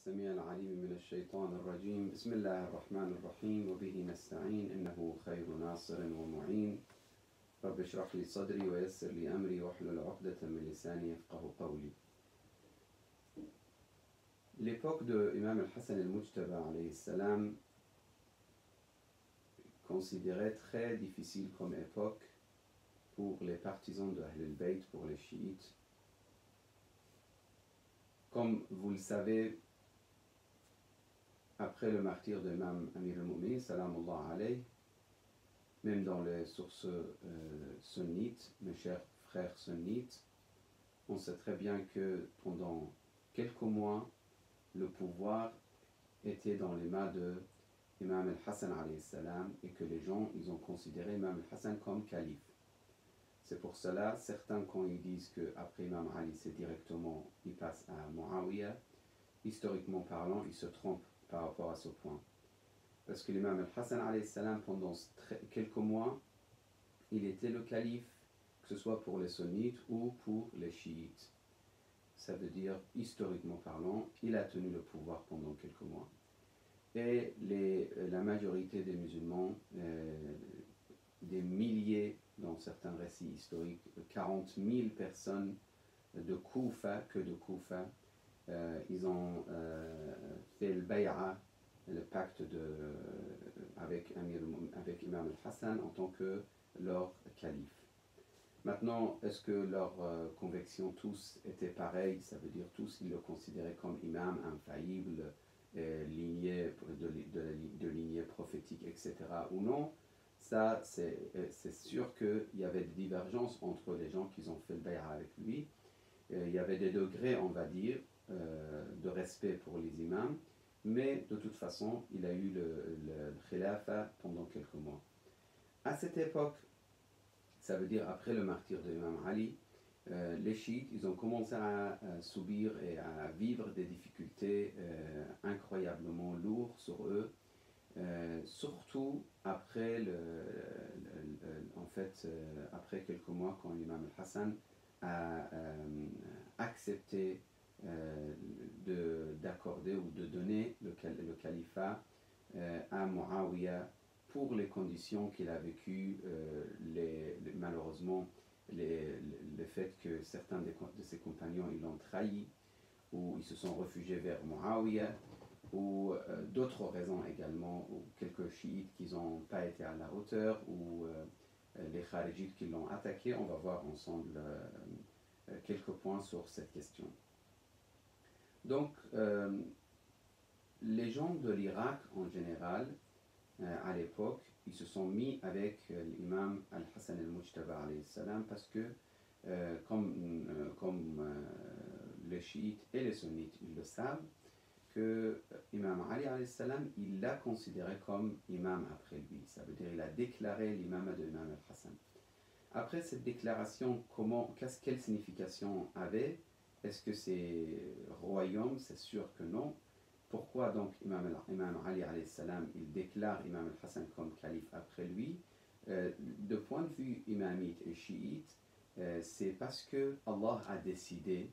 السميع العليم من الشيطان الرجيم بسم الله الرحمن الرحيم وبه نستعين إنه خير ناصر ومعين رب اشرح لي صدري ويسر لي أمري واحلل عقدة من لساني يفقه قولي. L'époque de Imam al-Hassan al-Mujtaba alayhi salam considérée très difficile comme époque pour les partisans de Ahl al-Bayt, pour les chiites. Comme vous le savez, après le martyre de l'imam Amir al-Mu'minin, salamullah alayh, même dans les sources sunnites, mes chers frères sunnites, on sait très bien que pendant quelques mois, le pouvoir était dans les mains de Imam al-Hassan alayhi salam et que les gens, ils ont considéré Imam al-Hassan comme calife. C'est pour cela, certains quand ils disent qu'après Imam Ali, c'est directement, il passe à Muawiyah, historiquement parlant, ils se trompent par rapport à ce point. Parce que l'imam al-Hassan alayhi salam, pendant quelques mois, il était le calife, que ce soit pour les sunnites ou pour les chiites. Ça veut dire, historiquement parlant, il a tenu le pouvoir pendant quelques mois. Et la majorité des musulmans, des milliers, dans certains récits historiques, 40 000 personnes de Koufa, ils ont fait le bay'a, le pacte avec Imam al-Hassan en tant que leur calife. Maintenant, est-ce que leurs convictions tous étaient pareilles? Ça veut dire tous, ils le considéraient comme imam infaillible, lignée de lignée prophétique, etc. ou non? Ça, c'est sûr qu'il y avait des divergences entre les gens qui ont fait le bay'a avec lui. Il y avait des degrés, on va dire, de respect pour les imams, mais de toute façon, il a eu le khilafa pendant quelques mois. À cette époque, ça veut dire après le martyre de l'imam Ali, les chiites, ils ont commencé à subir et à vivre des difficultés incroyablement lourdes sur eux, surtout après après quelques mois quand l'imam al-Hassan a accepté d'accorder ou de donner le califat à Muawiyah pour les conditions qu'il a vécues, malheureusement le fait que certains de ses compagnons ils l'ont trahi, ou ils se sont réfugiés vers Muawiyah, ou d'autres raisons également, ou quelques chiites qui n'ont pas été à la hauteur, ou les kharijites qui l'ont attaqué. On va voir ensemble quelques points sur cette question. Donc, les gens de l'Irak en général, à l'époque, ils se sont mis avec l'imam al-Hassan al-Mujtaba alayhi salam parce que, comme les chiites et les sunnites, ils le savent, que Imam Ali alayhi salam, il l'a considéré comme imam après lui. Ça veut dire qu'il a déclaré l'imam de l'imam al-Hassan. Après cette déclaration, quelle signification avait? Est-ce que c'est royaume? C'est sûr que non. Pourquoi donc Imam Ali alayhi salam, il déclare Imam al-Hassan comme calife après lui? De point de vue imamite et chiite, c'est parce que Allah a décidé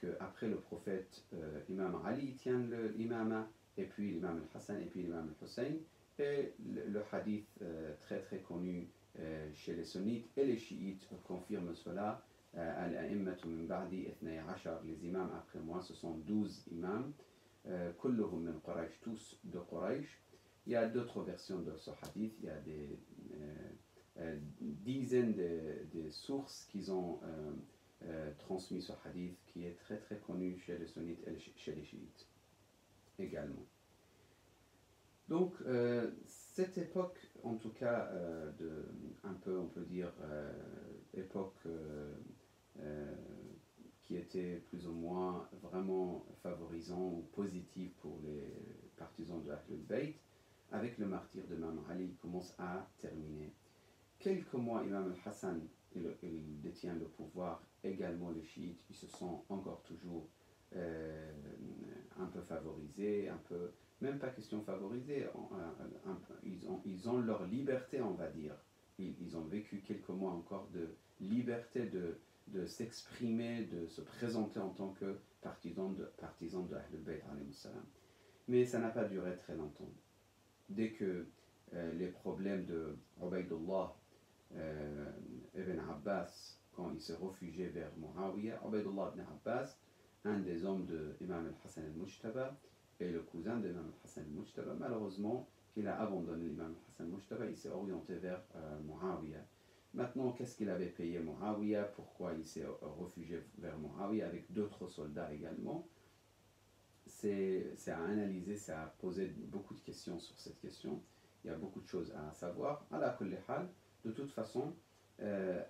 qu'après le prophète, Imam Ali tient l'imama, et puis l'imam al-Hassan, et puis l'imam al-Hussein, et le hadith très très connu chez les sunnites et les chiites confirme cela. Al-a'immatu min ba'di ithna'i ashar, les imams après moi, ce sont 12 imams, kulluhum min Quraysh, tous de Quraysh. Il y a d'autres versions de ce hadith, il y a des dizaines de sources qui ont transmis ce hadith, qui est très très connu chez les sunnites et chez les chiites également. Donc, cette époque, en tout cas, on peut dire, époque qui était plus ou moins vraiment favorisant ou positive pour les partisans de Ahl al-Bayt, avec le martyre de Imam Ali, commence à terminer. Quelques mois, Imam al-Hassan, il détient le pouvoir, également les chiites, ils se sont encore toujours un peu favorisés, même pas question favorisée, ils ont leur liberté, on va dire. Ils ont vécu quelques mois encore de liberté de s'exprimer, de se présenter en tant que partisans de Ahlul Bayt alayhi salam. Mais ça n'a pas duré très longtemps. Dès que les problèmes de Ubaydullah ibn Abbas, quand il s'est réfugié vers Muawiyah, Ubaydullah ibn Abbas, un des hommes de Imam al-Hassan al-Mujtaba, et le cousin de l'imam al-Hassan al-Mujtaba, malheureusement, il a abandonné l'imam al-Hassan al-Mujtaba, il s'est orienté vers Muawiyah. Maintenant, qu'est-ce qu'il avait payé Muawiyah? Pourquoi il s'est réfugié vers Muawiyah avec d'autres soldats également? C'est à analyser, c'est à poser beaucoup de questions sur cette question. Il y a beaucoup de choses à savoir. Ala kulli hal, de toute façon,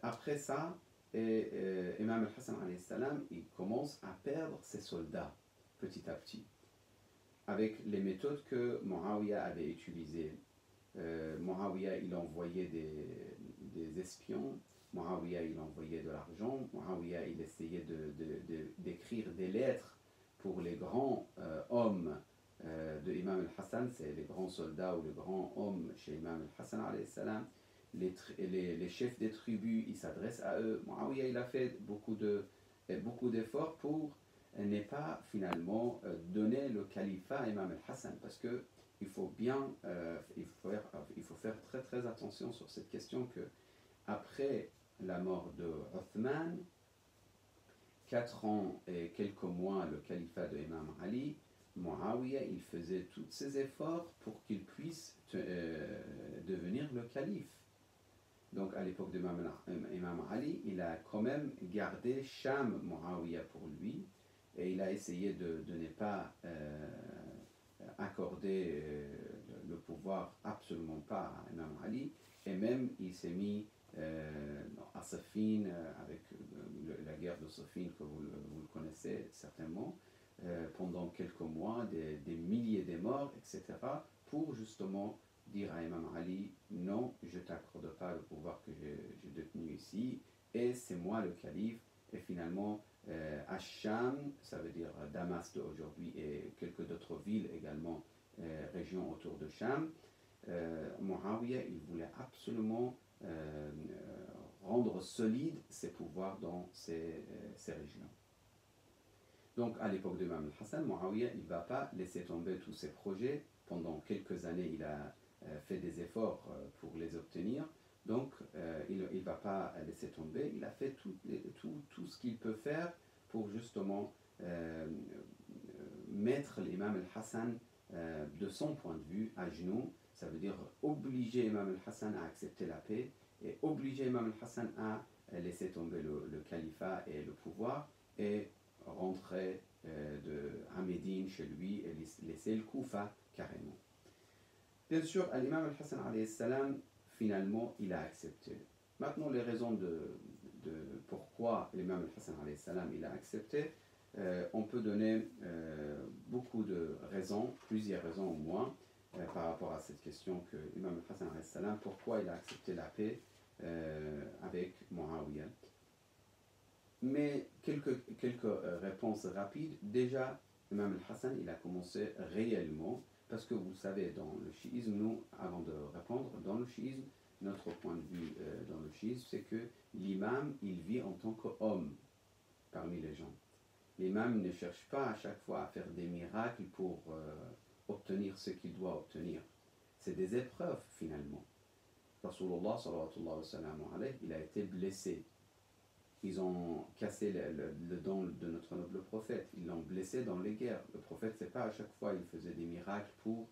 après ça, Imam al-Hassan alayhi salam, il commence à perdre ses soldats petit à petit, avec les méthodes que Muawiyah avait utilisées. Muawiyah, il envoyait des espions, Muawiyah, il envoyait de l'argent, Muawiyah, il essayait d'écrire des lettres pour les grands hommes de Imam al-Hassan, c'est les grands soldats ou les grands hommes chez Imam al-Hassan alayhi salam. Les chefs des tribus, ils s'adressent à eux. Muawiyah, il a fait beaucoup d'efforts pour ne pas finalement donner le califat à Imam al-Hassan, parce que il faut faire très très attention sur cette question que après la mort de Othman, 4 ans et quelques mois le califat de Imam Ali, Muawiyah, il faisait tous ses efforts pour qu'il puisse devenir le calife. Donc à l'époque de Imam Ali, il a quand même gardé Sham Muawiyah pour lui, et il a essayé de ne pas accorder le pouvoir absolument pas à Imam Ali, et même il s'est mis à Saffine, avec la guerre de Saffine que vous le connaissez certainement, pendant quelques mois, des milliers de morts, etc., pour justement dire à Imam Ali, non, je ne t'accorde pas le pouvoir que j'ai détenu ici, et c'est moi le calife. Et finalement, à Sham, ça veut dire Damas d'aujourd'hui, et quelques d'autres villes également, régions autour de Sham, Muawiyah, il voulait absolument rendre solide ses pouvoirs dans ces régions. Donc à l'époque de Imam al-Hassan, Muawiyah, il ne va pas laisser tomber tous ses projets. Pendant quelques années, il a fait des efforts pour les obtenir. Donc il ne va pas laisser tomber. Il a fait tout ce qu'il peut faire pour justement mettre l'imam al-Hassan de son point de vue à genoux. Ça veut dire obliger Imam al-Hassan à accepter la paix, et obliger Imam al-Hassan à laisser tomber le califat et le pouvoir, et rentrer à Médine chez lui et laisser le Koufa carrément. Bien sûr, l'imam al-Hassan alayhi salam, finalement, il a accepté. Maintenant, les raisons de pourquoi l'imam al-Hassan alayhi salam, il a accepté, on peut donner beaucoup de raisons, plusieurs raisons au moins, par rapport à cette question que l'imam al-Hassan alayhi salam, pourquoi il a accepté la paix avec Muawiyah. Mais quelques réponses rapides. Déjà, l'imam al-Hassan, il a commencé réellement, parce que vous savez, dans le chiisme, nous, avant de répondre, dans le chiisme, notre point de vue dans le chiisme, c'est que l'imam, il vit en tant qu'homme parmi les gens. L'imam ne cherche pas à chaque fois à faire des miracles pour obtenir ce qu'il doit obtenir. C'est des épreuves finalement. Rasulullah sallallahu alayhi, il a été blessé. Ils ont cassé le dent de notre noble prophète. Ils l'ont blessé dans les guerres. Le prophète, c'est pas à chaque fois il faisait des miracles pour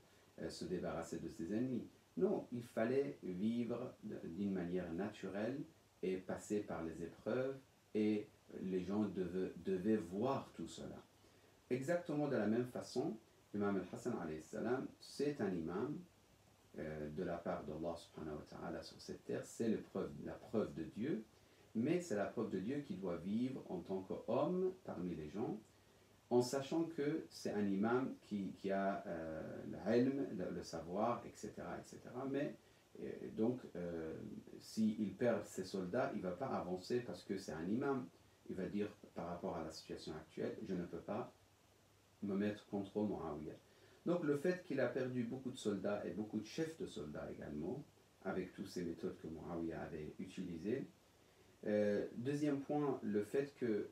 se débarrasser de ses ennemis. Non, il fallait vivre d'une manière naturelle et passer par les épreuves, et les gens devaient voir tout cela. Exactement de la même façon, l'imam al-Hassan alayhi salam, c'est un imam de la part d'Allah subhanahu wa ta'ala sur cette terre. C'est la preuve de Dieu, mais c'est la preuve de Dieu qui doit vivre en tant qu'homme parmi les gens, en sachant que c'est un imam qui a l'ilm, le savoir, etc. etc. Mais donc, s'il perd ses soldats, il ne va pas avancer parce que c'est un imam. Il va dire, par rapport à la situation actuelle, je ne peux pas me mettre contre Muawiyah. Donc le fait qu'il a perdu beaucoup de soldats et beaucoup de chefs de soldats également, avec toutes ces méthodes que Muawiyah avait utilisées. Deuxième point, le fait que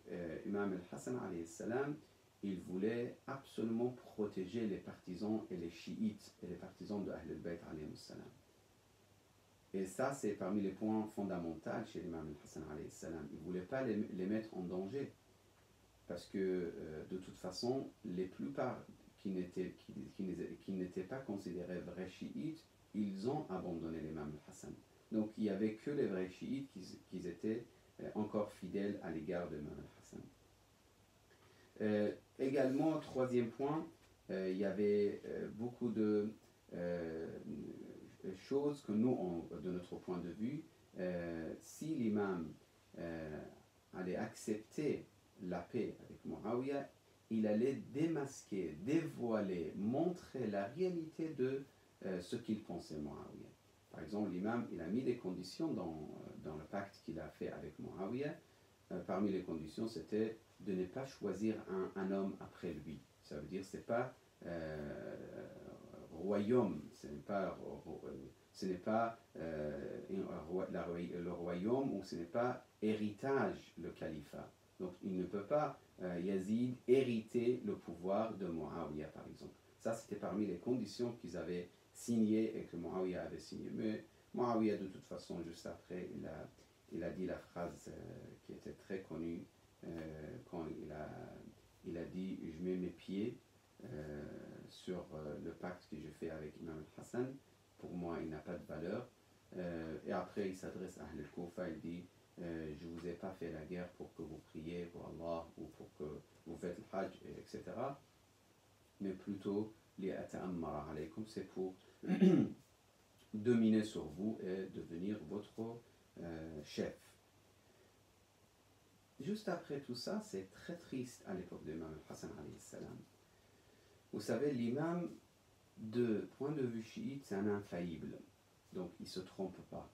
Imam al-Hassan alayhi salam, il voulait absolument protéger les partisans et les chiites et les partisans de Ahl al-Bayt alayhi salam. Et ça, c'est parmi les points fondamentaux chez l'imam al-Hassan alayhi salam. Il ne voulait pas les mettre en danger. Parce que de toute façon, les plupart qui n'étaient pas considérés vrais chiites, ils ont abandonné l'imam al-Hassan. Donc il n'y avait que les vrais chiites qui étaient encore fidèles à l'égard de l'imam al-Hassan. Également, troisième point, il y avait beaucoup de choses que nous, de notre point de vue, si l'imam allait accepter la paix avec Muawiyah, il allait démasquer, dévoiler, montrer la réalité de ce qu'il pensait Muawiyah. Par exemple, l'imam, il a mis des conditions dans le pacte qu'il a fait avec Muawiyah. Parmi les conditions, c'était de ne pas choisir un homme après lui. Ça veut dire que ce n'est pas royaume, ce n'est pas le royaume, ou ce n'est pas héritage, le califat. Donc il ne peut pas, Yazid, hériter le pouvoir de Muawiyah, par exemple. Ça, c'était parmi les conditions qu'ils avaient signées et que Muawiyah avait signées. Mais Muawiyah, de toute façon, juste après, il a dit la phrase qui était très connue, quand il a dit « Je mets mes pieds sur le pacte que j'ai fait avec Imam al-Hassan. Pour moi, il n'a pas de valeur. » Et après, il s'adresse à Ahl al-Kufa, il dit je ne vous ai pas fait la guerre pour que vous priez pour Allah ou pour que vous faites le Hajj, etc. Mais plutôt, c'est pour dominer sur vous et devenir votre chef. Juste après tout ça, c'est très triste à l'époque de l'imam al-Hassan alayhi salam. Vous savez, l'imam, de point de vue chiite, c'est un infaillible. Donc, il ne se trompe pas.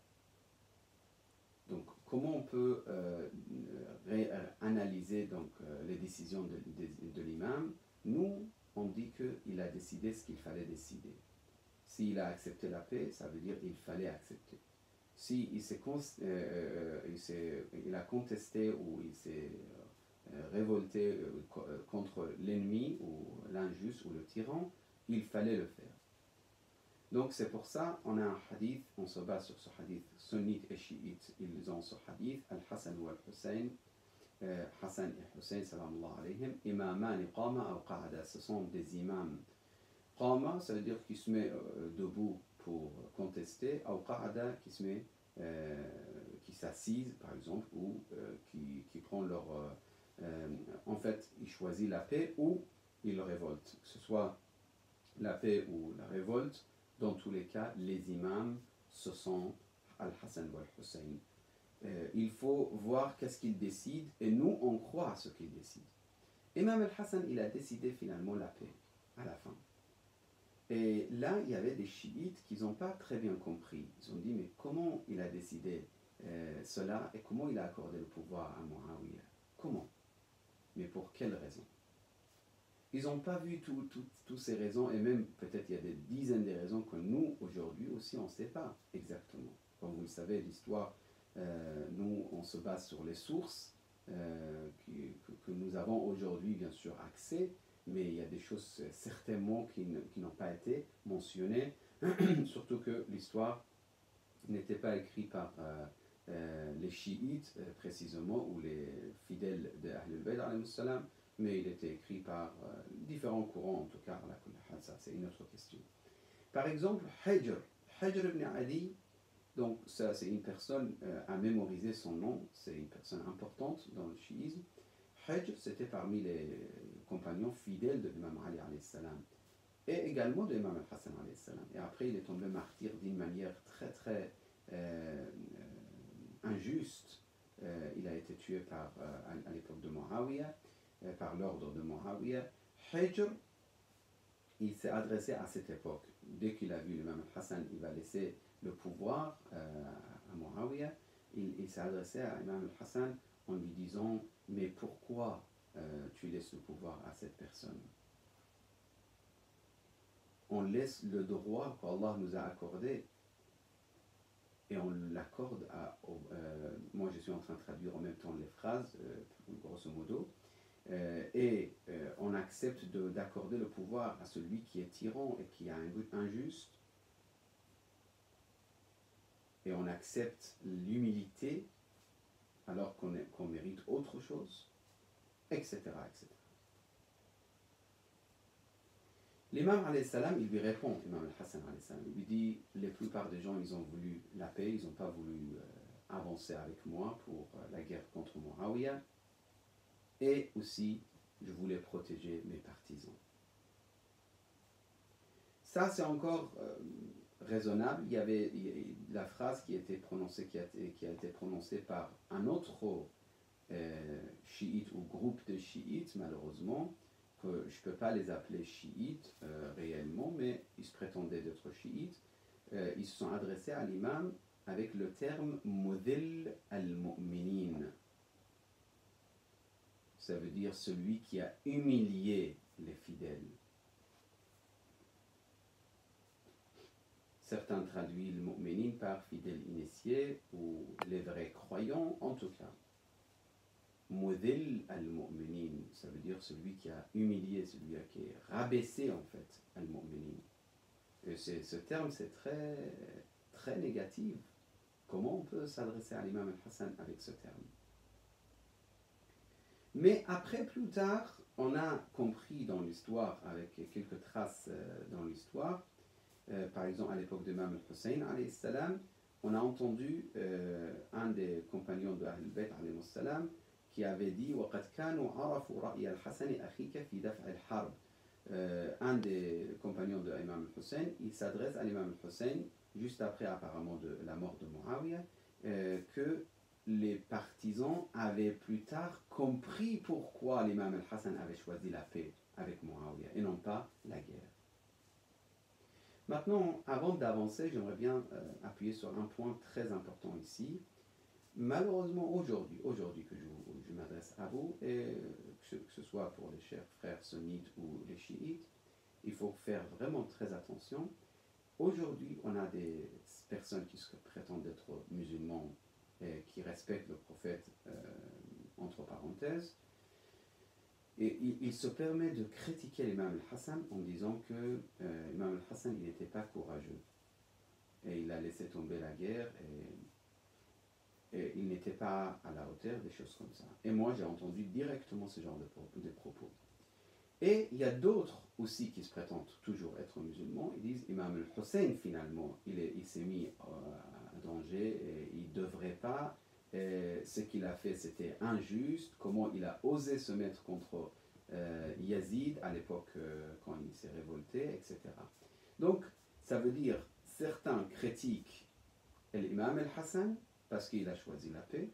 Donc, comment on peut analyser donc, les décisions de l'imam? Nous, on dit qu'il a décidé ce qu'il fallait décider. S'il a accepté la paix, ça veut dire qu'il fallait accepter. Si il a contesté ou il s'est révolté contre l'ennemi ou l'injuste ou le tyran, il fallait le faire. Donc c'est pour ça on a un hadith, on se base sur ce hadith, sunnites et chiites, ils ont ce hadith, Al-Hassan ou Al-Hussein, Hassan et Hussein, salam alayhim, imamani qama ou qa'ada, ce sont des imams. Qama, ça veut dire qu'il se met debout pour contester, ou qa'ada, qui s'assise par exemple, ou qui prend leur... en fait, il choisit la paix ou il révolte, que ce soit la paix ou la révolte. Dans tous les cas, les imams, ce sont Al-Hassan ou Al-Hussein. Il faut voir qu'est-ce qu'ils décident, et nous, on croit à ce qu'ils décident. Imam Al-Hassan, il a décidé finalement la paix, à la fin. Et là, il y avait des chiites qui n'ont pas très bien compris. Ils ont dit, mais comment il a décidé cela, et comment il a accordé le pouvoir à Muawiyah? Comment? Mais pour quelle raison? Ils n'ont pas vu toutes ces raisons, et même peut-être il y a des dizaines de raisons que nous, aujourd'hui aussi, on ne sait pas exactement. Comme vous le savez, l'histoire, nous, on se base sur les sources que nous avons aujourd'hui, bien sûr, accès, mais il y a des choses certainement qui n'ont pas été mentionnées, surtout que l'histoire n'était pas écrite par les chiites, précisément, ou les fidèles de Ahl al-Bayt, mais il était écrit par différents courants, en tout cas, ça c'est une autre question. Par exemple, Hajr ibn Adi, donc ça c'est une personne à mémoriser son nom, c'est une personne importante dans le chiisme. Hajr, c'était parmi les compagnons fidèles de l'imam Ali alayhi salam, et également de l'imam al-Hassan alayhi salam. Et après il est tombé martyr d'une manière très très injuste. Il a été tué à l'époque de Muawiyah, par l'ordre de Muawiyah. Hajr, il s'est adressé à cette époque. Dès qu'il a vu l'imam Hassan, il va laisser le pouvoir à Muawiyah. Il s'est adressé à l'imam Hassan en lui disant « Mais pourquoi tu laisses le pouvoir à cette personne? On laisse le droit qu'Allah nous a accordé et on l'accorde à... moi, je suis en train de traduire en même temps les phrases, grosso modo. on accepte d'accorder le pouvoir à celui qui est tyran et qui est injuste, et on accepte l'humilité alors qu'on mérite autre chose, etc., etc. L'imam alayhi salam, il lui répond, l'imam al-Hassan alayhi salam, il lui dit, la plupart des gens, ils ont voulu la paix, ils n'ont pas voulu avancer avec moi pour la guerre contre Muawiyah, et aussi, je voulais protéger mes partisans. Ça, c'est encore raisonnable. Il y avait la phrase qui a été prononcée par un autre chiite ou groupe de chiites, malheureusement, que je ne peux pas les appeler chiites réellement, mais ils se prétendaient d'être chiites. Ils se sont adressés à l'imam avec le terme mudhil al-mu'minin. Ça veut dire celui qui a humilié les fidèles. Certains traduisent le mu'minin par fidèles initiés ou les vrais croyants, en tout cas. Mudhil al-mu'minin, ça veut dire celui qui a humilié, celui qui a rabaissé en fait al-mu'minin. Et ce terme, c'est très, très négatif. Comment on peut s'adresser à l'imam al-Hassan avec ce terme? Mais après, plus tard, on a compris dans l'histoire, avec quelques traces dans l'histoire, par exemple à l'époque de l'imam al-Hussein, alayhi salam, on a entendu un des compagnons de Ahl al-Bayt, alayhi salam, qui avait dit وَقَدْ كَانُوا عَرَفُوا رَأْيَ الْحَسَنِ أَخِيكَ فِي دَفْعِ الْحَرْبِ. Un des compagnons de l'imam al-Hussein, il s'adresse à l'imam al-Hussein, juste après apparemment de la mort de Muawiyah, que les partisans avaient plus tard compris pourquoi l'imam al-Hassan avait choisi la paix avec Muawiyah et non pas la guerre. Maintenant, avant d'avancer, j'aimerais bien appuyer sur un point très important ici. Malheureusement, aujourd'hui que je m'adresse à vous, et que ce soit pour les chers frères sunnites ou les chiites, il faut faire vraiment très attention. Aujourd'hui, on a des personnes qui se prétendent être musulmans et qui respectent le prophète, entre parenthèses, et il se permet de critiquer l'imam al-Hassan en disant que l'imam al-Hassan il n'était pas courageux et il a laissé tomber la guerre et il n'était pas à la hauteur, des choses comme ça. Et moi j'ai entendu directement ce genre de propos. Et il y a d'autres aussi qui se prétendent toujours être musulmans. Ils disent Imam al-Hussein finalement il s'est mis à danger et il ne devrait pas. Ce qu'il a fait c'était injuste. Comment il a osé se mettre contre Yazid à l'époque quand il s'est révolté, etc. Donc ça veut dire certains critiquent l'imam al-Hassan parce qu'il a choisi la paix.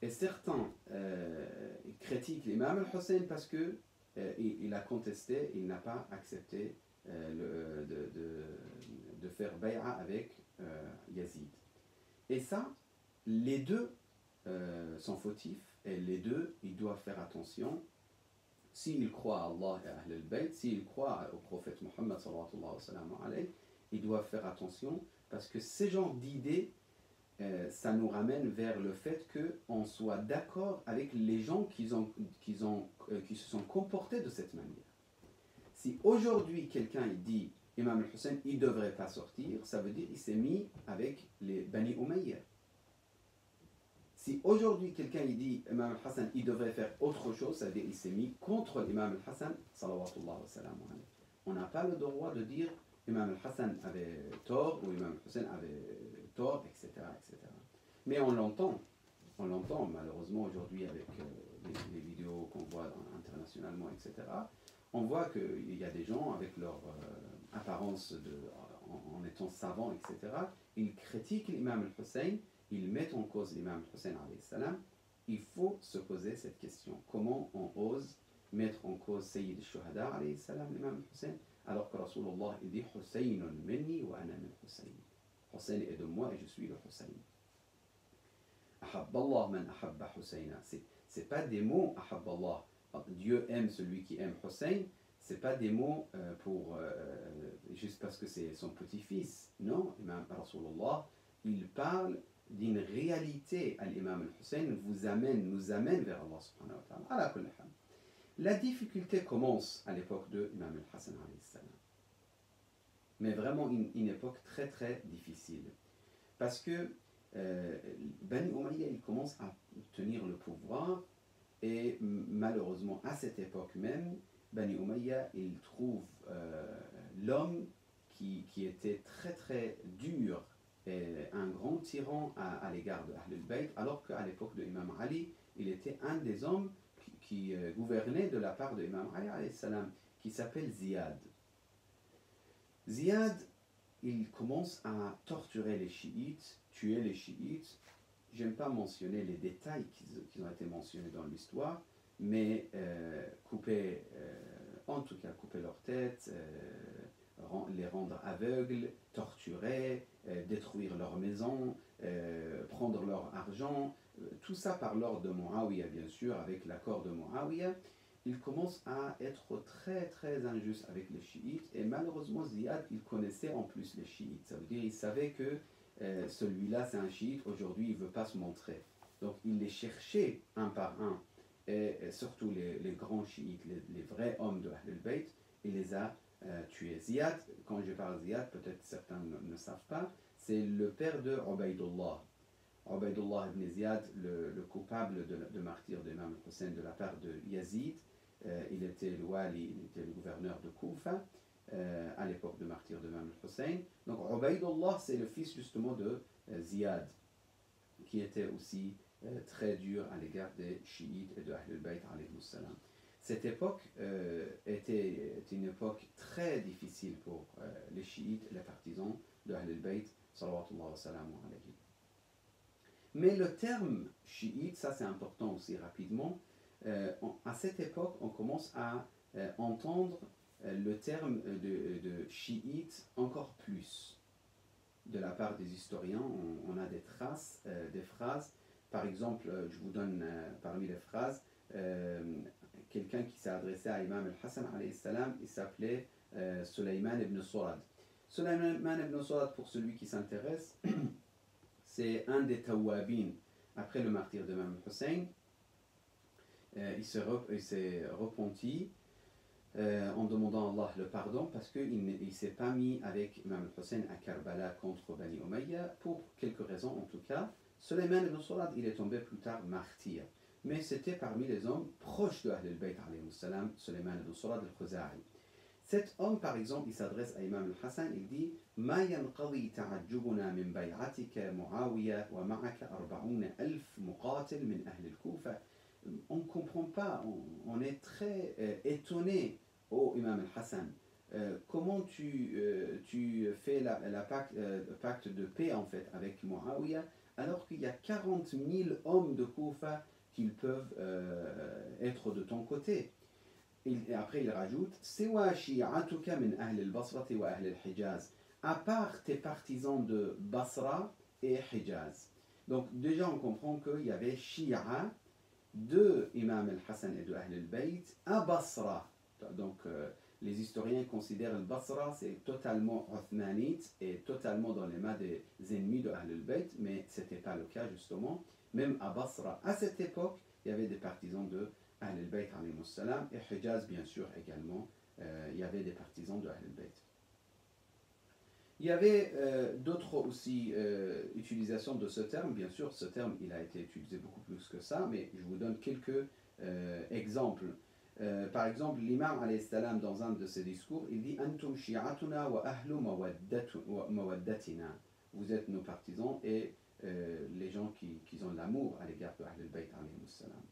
Et certains critiquent l'imam al-Hussein parce que il a contesté, il n'a pas accepté de faire bay'a avec Yazid. Et ça, les deux sont fautifs et les deux, ils doivent faire attention. S'ils croient à Allah et à Ahl al-Bayt, s'ils croient au prophète Muhammad sallallahu alayhi wa sallam, ils doivent faire attention parce que ces genres d'idées ça nous ramène vers le fait qu'on soit d'accord avec les gens qui se sont comportés de cette manière. Si aujourd'hui quelqu'un dit Imam al-Hussein il ne devrait pas sortir, ça veut dire qu'il s'est mis avec les Bani Umayya. Si aujourd'hui quelqu'un dit Imam al-Hassan il devrait faire autre chose, ça veut dire qu'il s'est mis contre l'Imam al-Hassan sallallahu wa sallam. On n'a pas le droit de dire Imam al-Hassan avait tort ou Imam al-Hussein avait tort, etc., etc. Mais on l'entend malheureusement aujourd'hui avec les vidéos qu'on voit internationalement, etc. On voit qu'il y a des gens avec leur apparence en étant savants, etc. Ils critiquent l'imam al-Hussein, ils mettent en cause l'imam al-Hussein alayhi salam. Il faut se poser cette question. Comment on ose mettre en cause Sayyid al-Shuhada alayhi salam, l'imam al-Hussein, alors que Rasulullah dit Husaynun minni wa ana min Husayn. Hussein est de moi et je suis le Hussein. Ahabballah man ahabba Husayna. C'est pas des mots Ahabballah. Dieu aime celui qui aime Hussein. C'est pas des mots juste parce que c'est son petit-fils. Non, Imam Rasulullah, il parle d'une réalité à l'imam al-Hussein nous amène vers Allah subhanahu wa ta'ala. Ala kulli hal. La difficulté commence à l'époque de Imam al-Hassan alayhi salam. Mais vraiment une époque très très difficile. Parce que Bani Umayya, il commence à tenir le pouvoir et malheureusement à cette époque même, Bani Umayya, il trouve l'homme qui était très très dur et un grand tyran à l'égard de Ahl al-Bayt, alors qu'à l'époque de Imam Ali, il était un des hommes qui gouvernait de la part de Imam Ali alayhi salam, qui s'appelle Ziyad. Ziyad, il commence à torturer les chiites, tuer les chiites. J'aime pas mentionner les détails qui ont été mentionnés dans l'histoire, mais couper leur tête, les rendre aveugles, torturer, détruire leurs maisons, prendre leur argent, tout ça par l'ordre de Muawiyah, bien sûr, avec l'accord de Muawiyah. Il commence à être très très injuste avec les chiites, et malheureusement Ziyad, il connaissait en plus les chiites. Ça veut dire il savait que celui-là c'est un chiite, aujourd'hui il ne veut pas se montrer. Donc il les cherchait un par un, et surtout les grands chiites, les vrais hommes de Ahl al-Bayt, il les a tués. Ziyad, quand je parle de Ziyad, peut-être certains ne savent pas, c'est le père de Ubaydullah. Ubaydullah ibn Ziyad, le coupable de martyr de Imam al-Hussein de la part de Yazid. Il était le wali, il était le gouverneur de Koufa à l'époque de martyr de Imam al-Hussein. Donc Ubaydullah, c'est le fils justement de Ziyad, qui était aussi très dur à l'égard des chiites et de Ahl al-Bayt alayhi salam. Cette époque était une époque très difficile pour les chiites, les partisans de Ahl al-Bayt salawatullah wa salamu alayhi. Mais le terme chiite, ça c'est important aussi rapidement, à cette époque on commence à entendre le terme de chiite encore plus de la part des historiens. On a des traces, des phrases. Par exemple, je vous donne parmi les phrases quelqu'un qui s'est adressé à Imam al-Hassan alayhi salam, il s'appelait Sulayman ibn Surad. Sulayman ibn Surad, pour celui qui s'intéresse, c'est un des Tawabin après le martyr de Imam Hussein. Il s'est repenti en demandant à Allah le pardon parce qu'il ne s'est pas mis avec Imam Hussein à Karbala contre Bani Umayya pour quelques raisons en tout cas. Sulayman ibn Surad, il est tombé plus tard martyr, mais c'était parmi les hommes proches de Ahl al-Bayt alayhi salam, Sulayman ibn Surad al-Khuza'i. Cet homme, par exemple, il s'adresse à Imam al-Hassan, il dit Ma yanqadi ta'ajjubuna min bay'atika Muawiyah wa ma'aka 40,000 muqatil min ahl al-Kufa. On ne comprend pas, on est très étonné, ô Imam al-Hassan. Comment tu fais le pacte de paix en fait avec Muawiyah alors qu'il y a 40 000 hommes de Kufa qui peuvent être de ton côté. Et après il rajoute Sewa shi'atuka min ahl al-Basrati wa ahl al-Hijaz, à part tes partisans de Basra et Hijaz. Donc déjà on comprend qu'il y avait Shia de Imam al-Hassan et de Ahl al-Bayt à Basra. Donc les historiens considèrent al-Basra c'est totalement othmanite et totalement dans les mains des ennemis de Ahl al-Bayt, mais ce n'était pas le cas justement. Même à Basra, à cette époque, il y avait des partisans de Ahl al-Bayt alayhi salam, et Hijaz bien sûr également, il y avait des partisans de Ahl al-Bayt. Il y avait d'autres aussi utilisations de ce terme. Bien sûr, ce terme il a été utilisé beaucoup plus que ça, mais je vous donne quelques exemples. Par exemple, l'imam alayhi salam, dans un de ses discours, il dit Antum shi'atuna wa ahlu mawaddatina. Vous êtes nos partisans et les gens qui ont l'amour à l'égard de Ahl al-Bayt alayhi salam.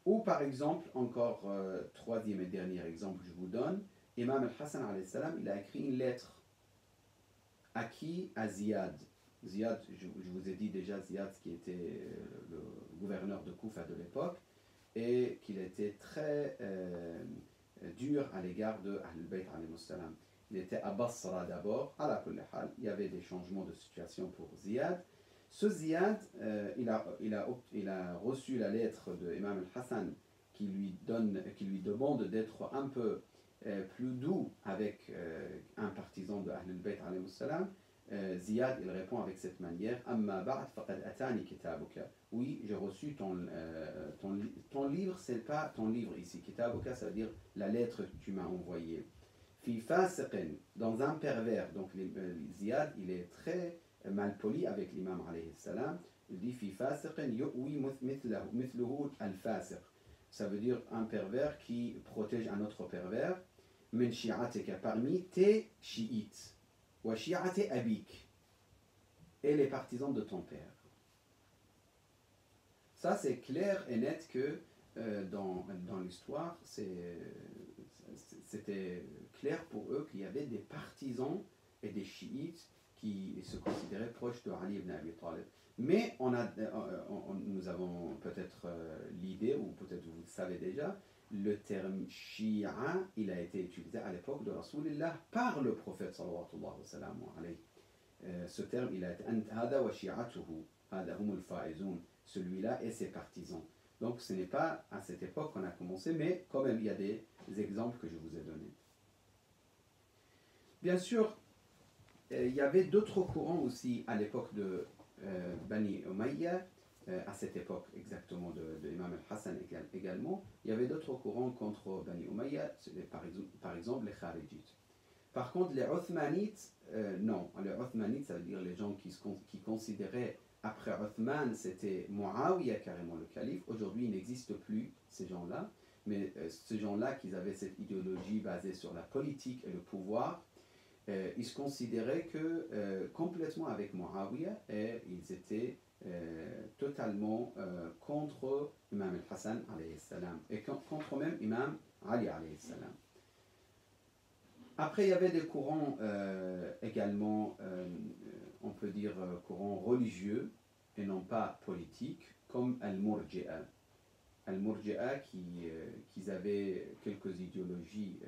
Ou par exemple, encore troisième et dernier exemple que je vous donne, Imam al-Hassan alayhi salam, il a écrit une lettre. À qui? À Ziyad. Ziyad, je vous ai dit déjà, Ziyad qui était le gouverneur de Koufa de l'époque et qu'il était très dur à l'égard de Ahl al-Bayt alayhi salam. Il était à Basra d'abord, à la kulli hal, il y avait des changements de situation pour Ziyad. Ce Ziyad, il a reçu la lettre de Imam al-Hassan qui lui demande d'être un peu plus doux avec un partisan de Ahl al-Bayt alayhi salam, Ziyad, il répond avec cette manière: Amma ba'd faqad atani kitabuka. Oui, j'ai reçu ton livre, c'est pas ton livre ici. Kitabuka, ça veut dire la lettre que tu m'as envoyée. Fi fasiqin, dans un pervers. Donc Ziyad, il est très mal poli avec l'imam alayhi salam. Il dit Fi fasiqin yu'wi mithluhu al-fasiq. Ça veut dire un pervers qui protège un autre pervers. Min shi'atika, parmi tes chiites. Wa shi'ati abik, et les partisans de ton père. Ça, c'est clair et net que dans l'histoire, c'était clair pour eux qu'il y avait des partisans et des chiites qui se considéraient proches de Ali ibn Abi Talib. Mais nous avons peut-être l'idée, ou peut-être vous le savez déjà, le terme Shia, il a été utilisé à l'époque de Rasulullah par le prophète sallallahu alayhi wa sallam. Ce terme, il a été Hada wa shi'atuhu, hada humul faizun, celui-là et ses partisans. Donc ce n'est pas à cette époque qu'on a commencé, mais quand même il y a des exemples que je vous ai donnés. Bien sûr, il y avait d'autres courants aussi à l'époque de Bani Umayya, à cette époque exactement de Imam al-Hassan également. Il y avait d'autres courants contre Bani Umayya, par exemple les Kharijites. Par contre, les Othmanites, non. Les Othmanites, ça veut dire les gens qui considéraient après Othman, c'était Muawiyah carrément le calife. Aujourd'hui, il n'existe plus ces gens-là. Mais ces gens-là qui avaient cette idéologie basée sur la politique et le pouvoir, ils se considéraient que complètement avec Muawiyah, et ils étaient totalement contre Imam al-Hassan alayhi salam, et contre même Imam Ali alayhi salam. Après, il y avait des courants également, on peut dire courants religieux et non pas politiques, comme Al-Murji'a. Al-Murji'a qui avaient quelques idéologies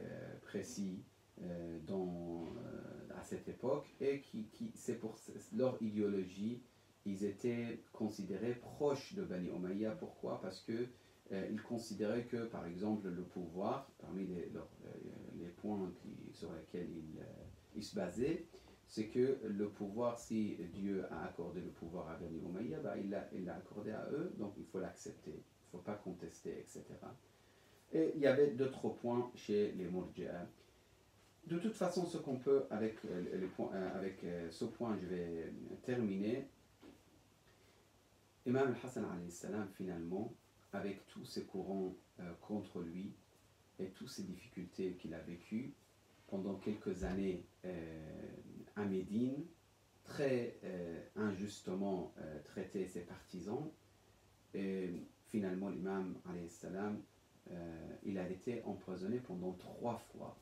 précises à cette époque, et c'est pour leur idéologie, ils étaient considérés proches de Bani Umayya. Pourquoi? Parce que ils considéraient que, par exemple, le pouvoir, parmi les points sur lesquels ils se basaient, c'est que le pouvoir, si Dieu a accordé le pouvoir à Bani Umayya, il l'a accordé à eux, donc il faut l'accepter, il ne faut pas contester, etc. Et il y avait d'autres points chez les Murji'a. De toute façon, ce qu'on peut, avec ce point, je vais terminer. Imam al-Hassan alayhi salam, finalement, avec tous ces courants contre lui et toutes ces difficultés qu'il a vécues pendant quelques années à Médine, très injustement traité ses partisans, et finalement l'imam alayhi salam, il a été empoisonné pendant 3 fois,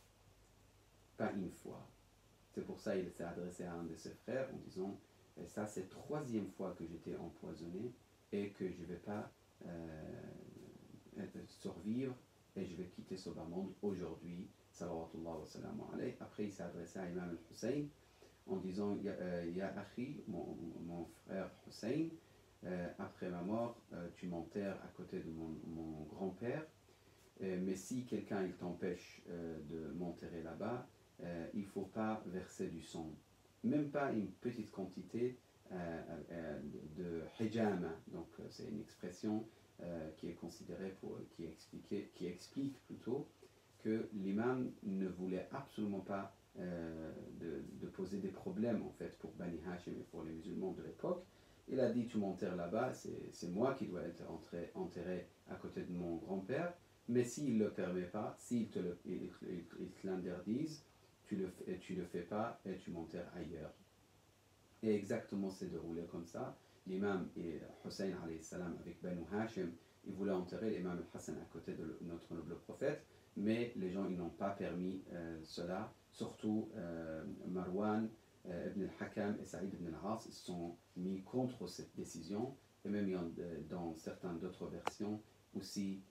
pas une fois. C'est pour ça qu'il s'est adressé à un de ses frères en disant: ça, c'est la 3e fois que j'étais empoisonné et que je ne vais pas survivre, et je vais quitter ce bas monde aujourd'hui. Salawatullah wa salam alayhi. Après, il s'est adressé à Imam al-Hussein en disant: Ya Akhi, mon frère Hussein, après ma mort, tu m'enterres à côté de mon grand-père, mais si quelqu'un il t'empêche de m'enterrer là-bas, il ne faut pas verser du sang, même pas une petite quantité de hijama. Donc c'est une expression qui est considérée qui explique plutôt que l'imam ne voulait absolument pas de poser des problèmes en fait pour Bani Hashim et pour les musulmans de l'époque. Il a dit: tu m'enterres là-bas, c'est moi qui dois être enterré à côté de mon grand-père, mais s'il ne le permet pas, s'il te l'interdisent, tu le fais pas et tu m'enterres ailleurs. Et exactement c'est déroulé comme ça. L'imam Hussein alayhi salam avec Banu Hashim, il voulait enterrer l'imam al-Hassan à côté de notre noble prophète, mais les gens ils n'ont pas permis cela. Surtout Marwan ibn al-Hakam et Saïd ibn al-As, ils se sont mis contre cette décision. Et même dans certaines d'autres versions aussi,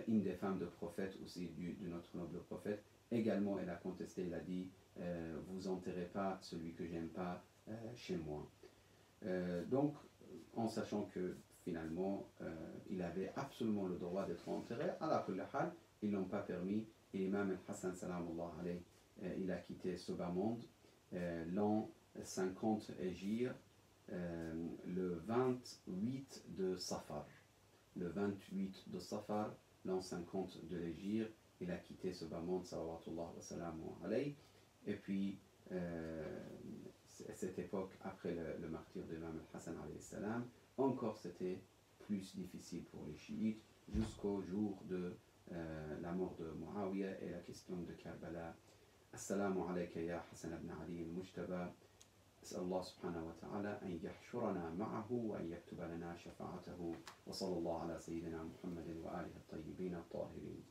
une des femmes de prophète aussi de notre noble prophète, également elle a contesté, elle a dit: vous enterrez pas celui que j'aime pas chez moi. Donc en sachant que finalement il avait absolument le droit d'être enterré, à la kulli hal, ils n'ont pas permis, et l'imam al-Hassan salamullah alayhi, il a quitté ce bas monde l'an 50 Hégire, le 28 de Safar. Le 28 de Safar, l'an 50 de l'Hégire, il a quitté ce bas monde, salawatullah wa salamu alayhi. Et puis, cette époque, après le martyre de l'imam al-Hassan alayhi salam, encore c'était plus difficile pour les chiites, jusqu'au jour de la mort de Muawiyah et la question de Karbala. Assalamu alayka ya Hassan ibn Ali al-Mujtaba. أسأل الله سبحانه وتعالى أن يحشرنا معه وأن يكتب لنا شفاعته وصلى الله على سيدنا محمد وآله الطيبين الطاهرين.